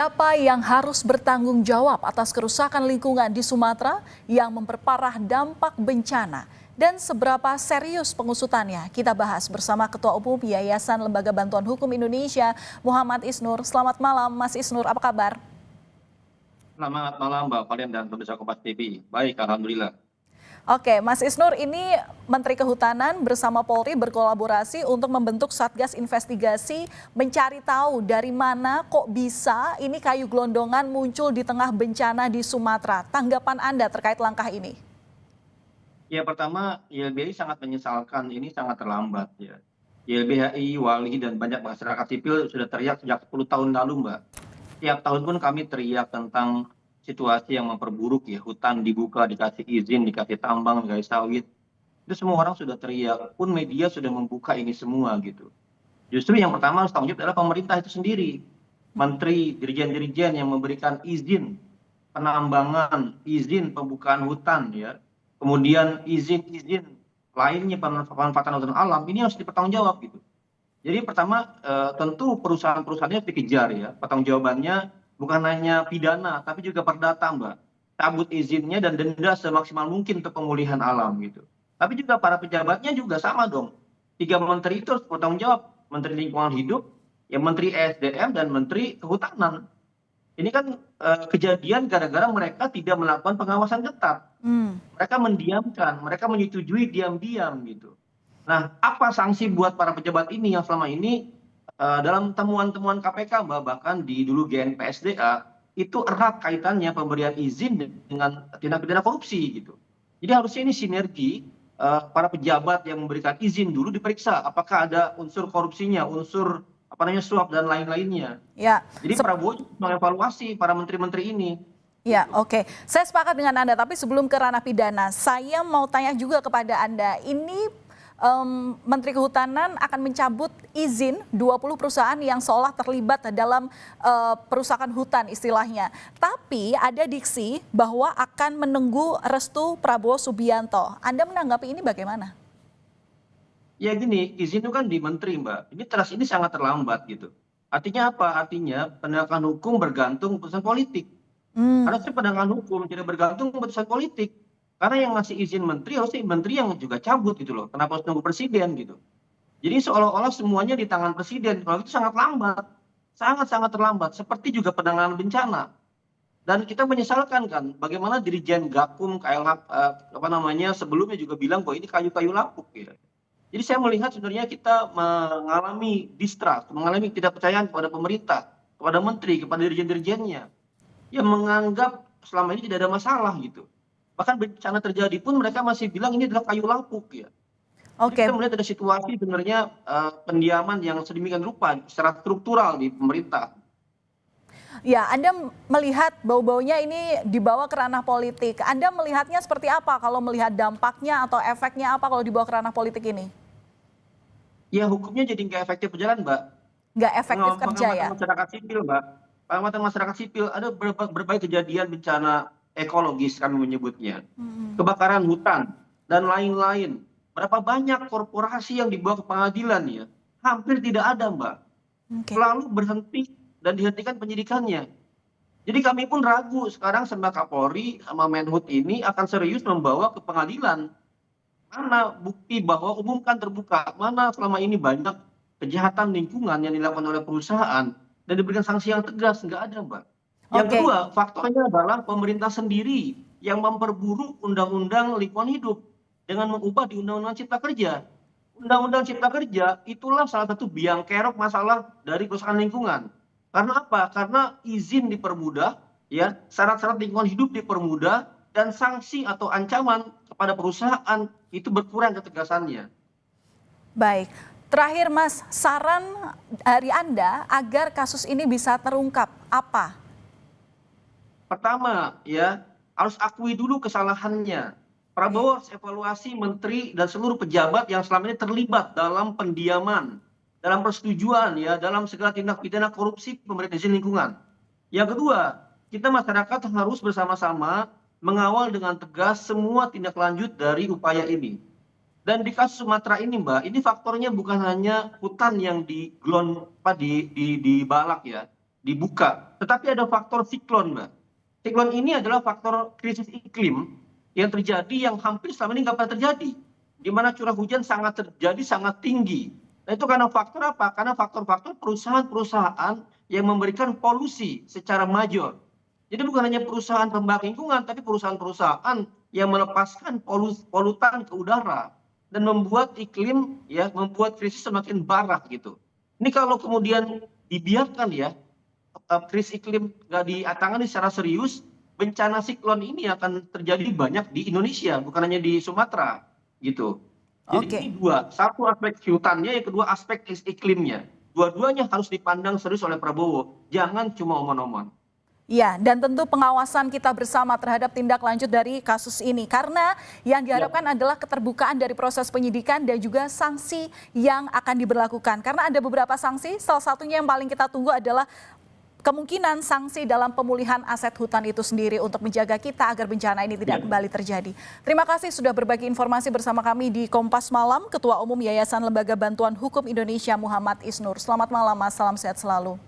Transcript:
Siapa yang harus bertanggung jawab atas kerusakan lingkungan di Sumatera yang memperparah dampak bencana? Dan seberapa serius pengusutannya? Kita bahas bersama Ketua Umum Yayasan Lembaga Bantuan Hukum Indonesia, Muhammad Isnur. Selamat malam, Mas Isnur. Apa kabar? Selamat malam Mbak Valen dan pemirsa Kompas TV. Baik, alhamdulillah. Oke, Mas Isnur, ini Menteri Kehutanan bersama Polri berkolaborasi untuk membentuk Satgas Investigasi mencari tahu dari mana kok bisa ini kayu gelondongan muncul di tengah bencana di Sumatera. Tanggapan Anda terkait langkah ini? Ya pertama, YLBHI sangat menyesalkan ini sangat terlambat ya. YLBHI, Walhi dan banyak masyarakat sipil sudah teriak sejak 10 tahun lalu Mbak. Tiap tahun pun kami teriak tentang situasi yang memperburuk ya. Hutan dibuka, dikasih izin, dikasih tambang, dikasih sawit. Itu semua orang sudah teriak, pun media sudah membuka ini semua gitu. Justru yang pertama harus tanggung jawab adalah pemerintah itu sendiri. Menteri, dirjen-dirjen yang memberikan izin penambangan, izin pembukaan hutan ya. Kemudian izin-izin lainnya pemanfaatan hutan alam ini harus dipertanggungjawab gitu. Jadi pertama tentu perusahaan-perusahaannya harus dikejar ya. Pertanggungjawabannya bukan hanya pidana tapi juga perdata Mbak. Cabut izinnya dan denda semaksimal mungkin untuk pemulihan alam gitu. Tapi juga para pejabatnya juga sama dong. 3 menteri itu harus bertanggung jawab. Menteri Lingkungan Hidup, ya Menteri ESDM dan Menteri Kehutanan. Ini kan kejadian gara-gara mereka tidak melakukan pengawasan ketat. Mereka mendiamkan, mereka menyetujui diam-diam gitu. Nah, apa sanksi buat para pejabat ini yang selama ini dalam temuan-temuan KPK Mbak, bahkan di dulu GNPSDA itu erat kaitannya pemberian izin dengan tindak pidana korupsi gitu. Jadi harusnya ini sinergi para pejabat yang memberikan izin dulu diperiksa apakah ada unsur korupsinya, unsur apa namanya suap dan lain-lainnya. Ya, Jadi Prabowo juga mengevaluasi para menteri-menteri ini. ya, oke. Saya sepakat dengan Anda, tapi sebelum ke ranah pidana, saya mau tanya juga kepada Anda. Ini Menteri Kehutanan akan mencabut izin 20 perusahaan yang seolah terlibat dalam perusahaan hutan istilahnya. Tapi ada diksi bahwa akan menunggu restu Prabowo Subianto. Anda menanggapi ini bagaimana? Ya gini, izin itu kan di menteri Mbak. Ini sangat terlambat gitu. Artinya apa? Artinya penegakan hukum bergantung keputusan politik. Harusnya penegakan hukum tidak bergantung keputusan politik. Karena yang ngasih izin menteri harusnya menteri yang juga cabut gitu loh. Kenapa harus nunggu presiden gitu. Jadi seolah-olah semuanya di tangan presiden. Kalau itu sangat lambat. Sangat-sangat terlambat. Seperti juga penanganan bencana. Dan kita menyesalkan kan bagaimana Dirjen Gakum KLH sebelumnya juga bilang bahwa ini kayu-kayu lapuk gitu. Jadi saya melihat sebenarnya kita mengalami distrust, mengalami ketidakpercayaan kepada pemerintah, kepada menteri, kepada dirjen-dirjennya yang menganggap selama ini tidak ada masalah gitu. Bahkan bencana terjadi pun mereka masih bilang ini adalah kayu lapuk ya. Jadi Oke. kita melihat ada situasi sebenarnya pendiaman yang sedemikian rupa secara struktural di pemerintah. Ya, Anda melihat bau-baunya ini dibawa ke ranah politik. Anda melihatnya seperti apa kalau melihat dampaknya atau efeknya apa kalau dibawa ke ranah politik ini? Ya hukumnya jadi nggak efektif berjalan Mbak. Nggak efektif kerja Pengamatan ya? masyarakat sipil Mbak. Pengamatan masyarakat sipil ada berbagai kejadian bencana ekologis kami menyebutnya. Kebakaran hutan dan lain-lain. Berapa banyak korporasi yang dibawa ke pengadilan ya? Hampir tidak ada Mbak. Oke. Selalu berhenti dan dihentikan penyidikannya. Jadi kami pun ragu sekarang sama Kapolri sama Menhub ini akan serius membawa ke pengadilan. Mana bukti bahwa umumkan terbuka, mana selama ini banyak kejahatan lingkungan yang dilakukan oleh perusahaan dan diberikan sanksi yang tegas, nggak ada Mbak. Yang Oke. kedua, faktornya adalah pemerintah sendiri yang memperburuk undang-undang lingkungan hidup dengan mengubah di undang-undang cipta kerja. Undang-undang cipta kerja itulah salah satu biang kerok masalah dari kerusakan lingkungan. Karena apa? Karena izin dipermudah, ya, syarat-syarat lingkungan hidup dipermudah dan sanksi atau ancaman kepada perusahaan itu berkurang ketegasannya. Baik. Terakhir Mas, saran dari Anda agar kasus ini bisa terungkap apa? Pertama, ya, harus akui dulu kesalahannya. Prabowo harus evaluasi menteri dan seluruh pejabat yang selama ini terlibat dalam pendiaman, dalam persetujuan, ya, dalam segala tindak pidana korupsi pemberian izin lingkungan. Yang kedua, kita masyarakat harus bersama-sama mengawal dengan tegas semua tindak lanjut dari upaya ini. Dan di kasus Sumatera ini Mbak, ini faktornya bukan hanya hutan yang dibalak ya. dibuka. Tetapi ada faktor siklon, Mbak. Siklon ini adalah faktor krisis iklim yang terjadi yang hampir selama ini nggak pernah terjadi. Di mana curah hujan sangat tinggi. Nah, itu karena faktor apa? Karena faktor-faktor perusahaan-perusahaan yang memberikan polusi secara major. Jadi bukan hanya perusahaan pembakar lingkungan, tapi perusahaan-perusahaan yang melepaskan polutan ke udara dan membuat iklim membuat krisis semakin parah gitu. Ini kalau kemudian dibiarkan krisis iklim nggak ditangani secara serius, bencana siklon ini akan terjadi banyak di Indonesia, bukan hanya di Sumatera gitu. Jadi ini dua, satu aspek hutannya, yang kedua aspek iklimnya. Dua-duanya harus dipandang serius oleh Prabowo, jangan cuma omong-omong. Ya, dan tentu pengawasan kita bersama terhadap tindak lanjut dari kasus ini. Karena yang diharapkan adalah keterbukaan dari proses penyidikan dan juga sanksi yang akan diberlakukan. Karena ada beberapa sanksi, salah satunya yang paling kita tunggu adalah kemungkinan sanksi dalam pemulihan aset hutan itu sendiri untuk menjaga kita agar bencana ini tidak kembali terjadi. Terima kasih sudah berbagi informasi bersama kami di Kompas Malam, Ketua Umum Yayasan Lembaga Bantuan Hukum Indonesia Muhammad Isnur. Selamat malam Mas, salam sehat selalu.